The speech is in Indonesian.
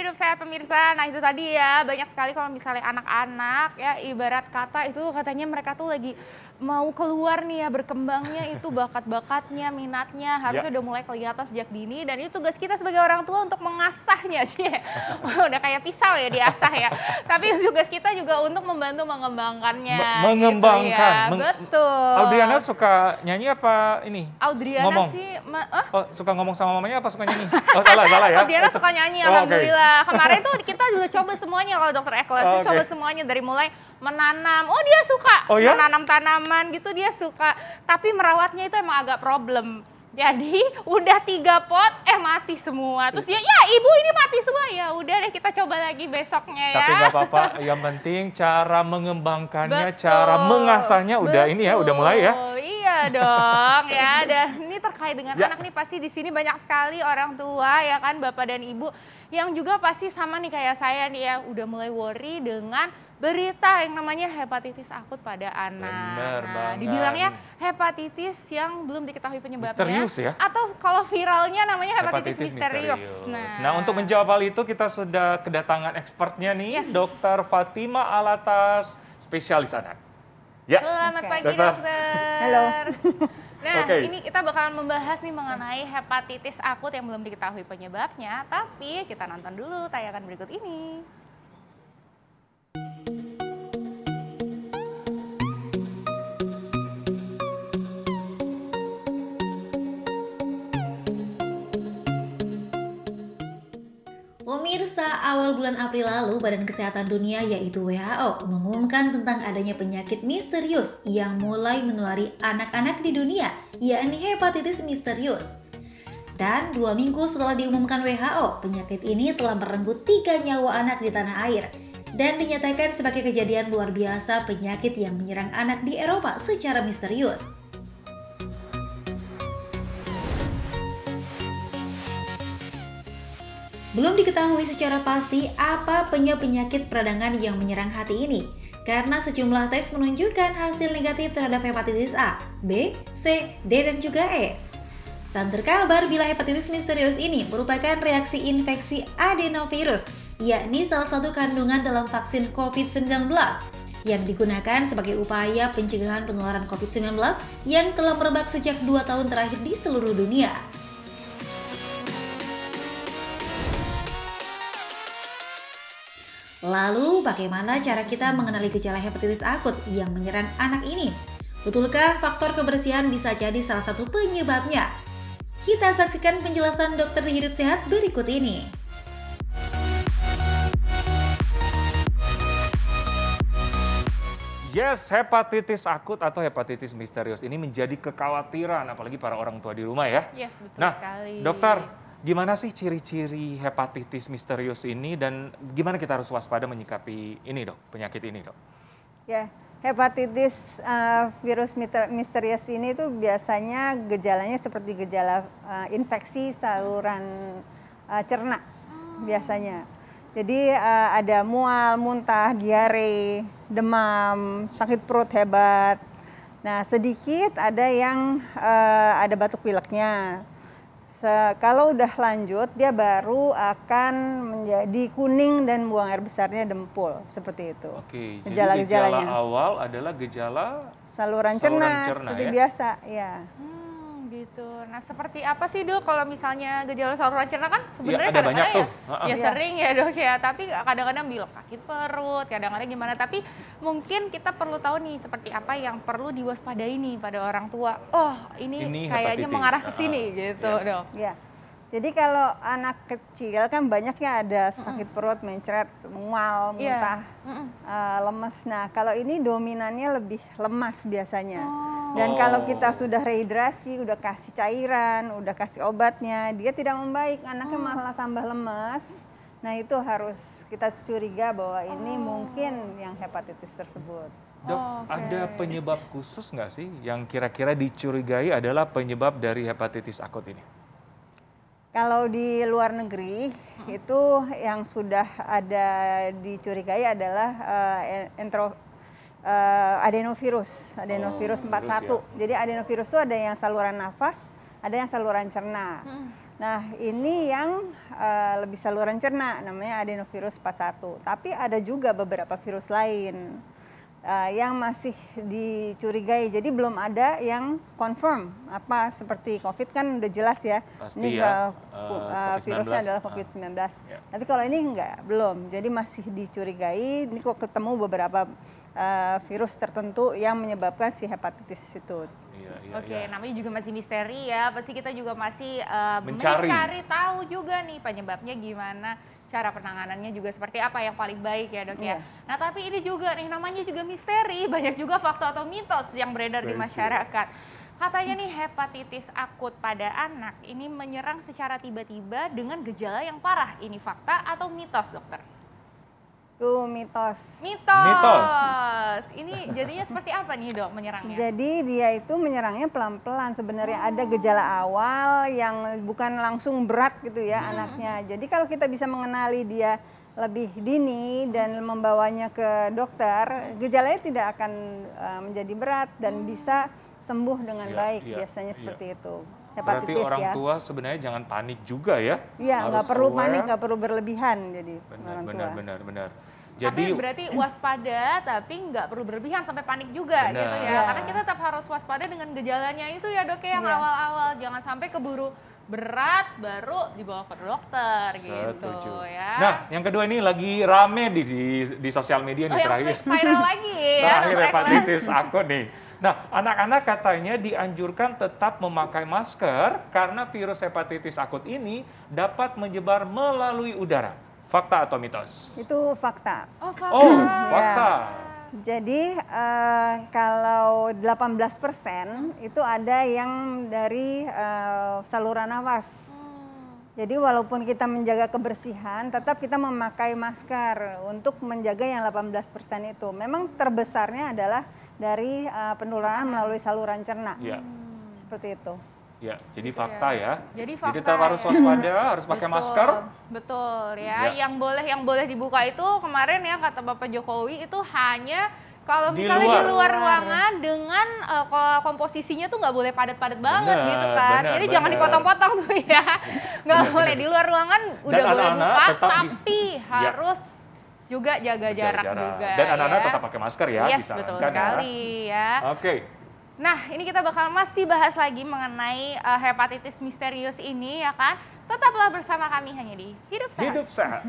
Hidup Sehat pemirsa. Nah itu tadi ya, banyak sekali kalau misalnya anak-anak ya, ibarat kata itu katanya mereka tuh lagi mau keluar nih ya, berkembangnya itu bakat-bakatnya, minatnya harusnya udah mulai kelihatan sejak dini, dan itu tugas kita sebagai orang tua untuk mengasahnya sih. Udah kayak pisau ya diasah ya. Tapi tugas kita juga untuk membantu mengembangkannya. Mengembangkan. Gitu ya. Betul. Audriana suka nyanyi apa ini? Audriana ngomong? sih, Oh, suka ngomong sama mamanya apa suka nyanyi? Oh, salah ya. Audriana suka nyanyi, alhamdulillah. Kemarin tuh kita udah coba semuanya kalau Dokter Ekles, coba semuanya dari mulai menanam. Oh dia suka menanam tanaman gitu, dia suka. Tapi merawatnya itu emang agak problem. Jadi udah 3 pot, mati semua. Terus dia, ya ibu ini mati semua. Ya udah deh kita coba lagi besoknya ya. Tapi nggak apa-apa, yang penting cara mengembangkannya, cara mengasahnya udah ini ya, udah mulai ya. Iya dong ya. Dan ini terkait dengan anak nih, pasti di sini banyak sekali orang tua ya kan, bapak dan ibu yang juga pasti sama nih kayak saya nih ya, udah mulai worry dengan berita yang namanya hepatitis akut pada anak. Bener banget. Dibilangnya hepatitis yang belum diketahui penyebabnya. Misterius ya? Atau kalau viralnya namanya hepatitis misterius. Nah, untuk menjawab hal itu kita sudah kedatangan expertnya nih, Dokter Fatima Alatas, spesialis anak. Ya. Selamat pagi dokter. Halo. Nah, ini kita bakalan membahas nih mengenai hepatitis akut yang belum diketahui penyebabnya, tapi kita nonton dulu tayangan berikut ini. Pemirsa, awal bulan April lalu Badan Kesehatan Dunia yaitu WHO mengumumkan tentang adanya penyakit misterius yang mulai menulari anak-anak di dunia, yakni hepatitis misterius. Dan 2 minggu setelah diumumkan WHO, penyakit ini telah merenggut 3 nyawa anak di tanah air dan dinyatakan sebagai kejadian luar biasa penyakit yang menyerang anak di Eropa secara misterius. Belum diketahui secara pasti apa penyakit peradangan yang menyerang hati ini, karena sejumlah tes menunjukkan hasil negatif terhadap hepatitis A, B, C, D, dan juga E. Sang terkabar bila hepatitis misterius ini merupakan reaksi infeksi adenovirus, yakni salah satu kandungan dalam vaksin COVID-19 yang digunakan sebagai upaya pencegahan penularan COVID-19 yang telah merebak sejak 2 tahun terakhir di seluruh dunia. Lalu, bagaimana cara kita mengenali gejala hepatitis akut yang menyerang anak ini? Betulkah faktor kebersihan bisa jadi salah satu penyebabnya? Kita saksikan penjelasan dokter Hidup Sehat berikut ini. Yes, hepatitis akut atau hepatitis misterius ini menjadi kekhawatiran, apalagi para orang tua di rumah ya. Yes, betul sekali. Dokter, gimana sih ciri-ciri hepatitis misterius ini dan gimana kita harus waspada menyikapi ini dok, penyakit ini dok? Ya, hepatitis virus misterius ini tuh biasanya gejalanya seperti gejala infeksi saluran cerna biasanya. Jadi ada mual, muntah, diare, demam, sakit perut hebat. Nah sedikit ada yang ada batuk pileknya. Kalau udah lanjut, dia baru akan menjadi kuning dan buang air besarnya dempul, seperti itu. Oke, jadi gejala awal adalah gejala saluran cerna seperti ya? Biasa, ya. Gitu. Nah, seperti apa sih dok kalau misalnya gejala saluran cerna kan sebenarnya kadang-kadang ya sering ya dok ya, tapi kadang-kadang bilang sakit perut, kadang-kadang gimana, tapi mungkin kita perlu tahu nih seperti apa yang perlu diwaspadai nih pada orang tua. Oh, ini kayaknya mengarah ke sini gitu dok. Ya. Jadi kalau anak kecil kan banyaknya ada sakit perut, mencret, mual, muntah, lemes. Nah kalau ini dominannya lebih lemas biasanya. Dan kalau kita sudah rehidrasi, udah kasih cairan, udah kasih obatnya, dia tidak membaik, anaknya malah tambah lemas. Nah itu harus kita curiga bahwa ini mungkin yang hepatitis tersebut. Dok, ada penyebab khusus nggak sih yang kira-kira dicurigai adalah penyebab dari hepatitis akut ini? Kalau di luar negeri itu yang sudah ada dicurigai adalah adenovirus 41. Jadi adenovirus itu ada yang saluran nafas, ada yang saluran cerna. Nah, ini yang lebih saluran cerna, namanya adenovirus 41. Tapi ada juga beberapa virus lain yang masih dicurigai. Jadi belum ada yang confirm. Apa seperti COVID kan udah jelas ya. Pasti ini ya, virusnya COVID-19. adalah COVID-19. Ya. Tapi kalau ini enggak, belum. Jadi masih dicurigai. Ini kok ketemu beberapa virus tertentu yang menyebabkan si hepatitis itu. Oke, namanya juga masih misteri ya. Pasti kita juga masih Mencari tahu juga nih penyebabnya gimana, cara penanganannya juga seperti apa yang paling baik ya dok ya. Iya. Nah tapi ini juga nih namanya juga misteri, banyak juga fakta atau mitos yang beredar di masyarakat. Katanya nih hepatitis akut pada anak ini menyerang secara tiba-tiba dengan gejala yang parah. Ini fakta atau mitos dokter? Itu mitos. Mitos. Ini jadinya seperti apa nih dok menyerangnya? Jadi dia itu menyerangnya pelan-pelan. Sebenarnya ada gejala awal yang bukan langsung berat gitu ya anaknya. Jadi kalau kita bisa mengenali dia lebih dini dan membawanya ke dokter, gejalanya tidak akan menjadi berat dan bisa sembuh dengan baik. Biasanya seperti itu. Berarti Hepatitis orang ya. tua sebenarnya jangan panik juga ya. Iya, nggak Harus perlu aware. panik, nggak perlu berlebihan. Jadi orang tua. Benar. Tapi Jadi berarti waspada tapi nggak perlu berlebihan sampai panik juga Benar. gitu ya. Iya. Karena kita tetap harus waspada dengan gejalanya itu ya dok ya, yang Iya. awal-awal. Jangan sampai keburu berat baru dibawa ke dokter gitu setuju. ya. Nah, yang kedua ini lagi rame di sosial media nih yang terakhir. viral lagi ya. Terakhir dokter hepatitis akut nih. Nah, anak-anak katanya dianjurkan tetap memakai masker karena virus hepatitis akut ini dapat menyebar melalui udara. Fakta atau mitos? Itu fakta. Oh, fakta. Oh, fakta. Jadi kalau 18% itu ada yang dari saluran nafas. Jadi walaupun kita menjaga kebersihan, tetap kita memakai masker untuk menjaga yang 18% itu. Memang terbesarnya adalah dari penularan melalui saluran cerna. Iya. Seperti itu. Ya, jadi Gitu fakta ya. Jadi fakta tetap harus ya. waspada, harus pakai Betul, masker. Betul ya. Ya. Yang boleh dibuka itu kemarin ya kata Bapak Jokowi itu hanya kalau Di misalnya di luar. luar ruangan dengan komposisinya tuh nggak boleh padat-padat banget Benar, gitu kan. benar, Jadi jangan benar. dipotong-potong tuh ya. Nggak boleh di luar ruangan udah boleh anak-anak buka, tetap tapi harus juga jaga jarak juga. Dan anak-anak ya. tetap pakai masker ya. Yes, betul disarankan sekali ya. Oke. Nah, ini kita bakal masih bahas lagi mengenai hepatitis misterius ini ya kan. Tetaplah bersama kami hanya di Hidup Sehat. Hidup sehat.